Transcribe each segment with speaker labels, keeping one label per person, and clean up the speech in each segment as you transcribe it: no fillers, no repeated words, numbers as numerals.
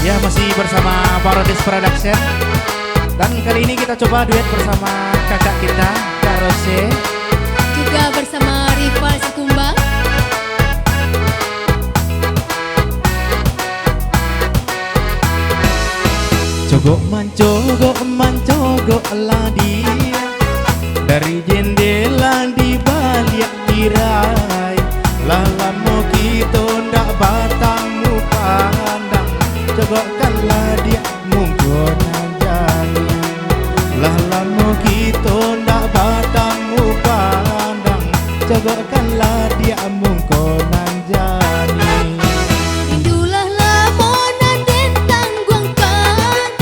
Speaker 1: Ya, masih bersama Paradise Production. Dan kali ini kita coba duet bersama kakak kita, Kak Rose.
Speaker 2: Juga bersama Rival Sikumbang.
Speaker 1: Cogok mancogok lah dia dari jendela di balik tirai. Lalamu kita ndak batamu pandang, cogokkanlah dia mungkonan jani. Lalamu kita ndak batamu pandang, cogokkanlah dia mungkonan jani.
Speaker 2: Rindulah lamonan den tangguangkan,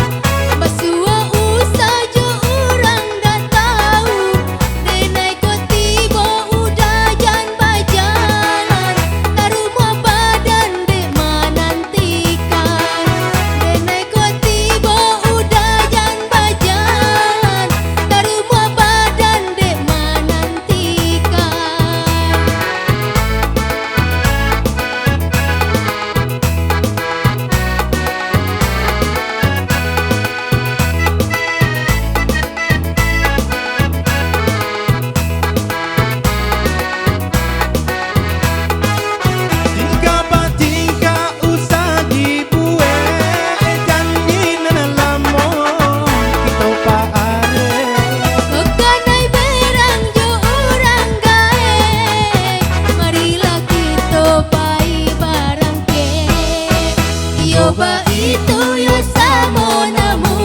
Speaker 2: basua usah jo orang dah tahu. Denai ko tiba udah jan bajalan, tarumah badan dek menantikan. Denai ko tiba udah jan bajalan, tarumah badan dek menantikan.
Speaker 1: Tingkah tingkah usah dibuat, janji lamo kita paare.
Speaker 2: Kekanai berang jo orang gae, marilah kita pai barang ke. Yo ba itu yo samo namu,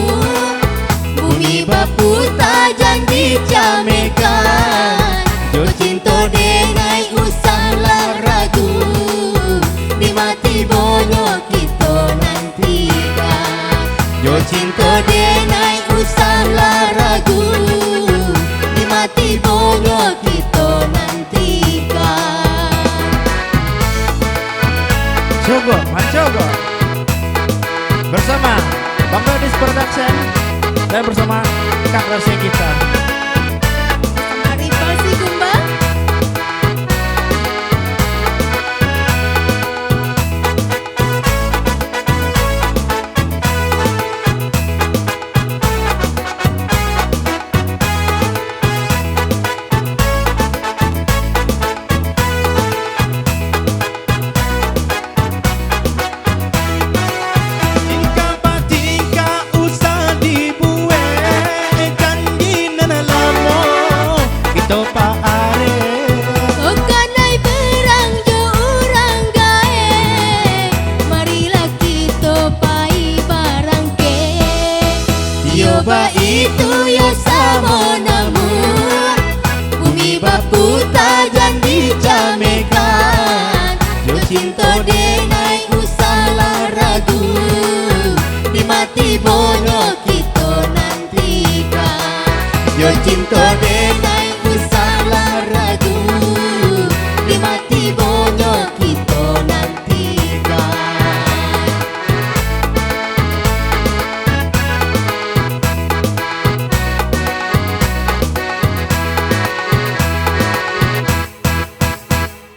Speaker 2: bumi baputa janji camekan. Jo cinta dengai usahlah ragu, di mati bonyo kita nantikan.
Speaker 1: Yo
Speaker 2: Cinta denai usahlah ragu, di mati bonyo kita nantikan.
Speaker 1: Cogok mancogok bersama Paradise Production dan bersama Kak Rose kita.
Speaker 2: Rival Sikumbang.
Speaker 1: Tingkah usah dibuat, janji lamo kita paare.
Speaker 2: Kekanai berang jo orang gae, marilah kita pai barang ke. Yo ba itu yo samo namu, bumi baputa janji camekan. Jo cinta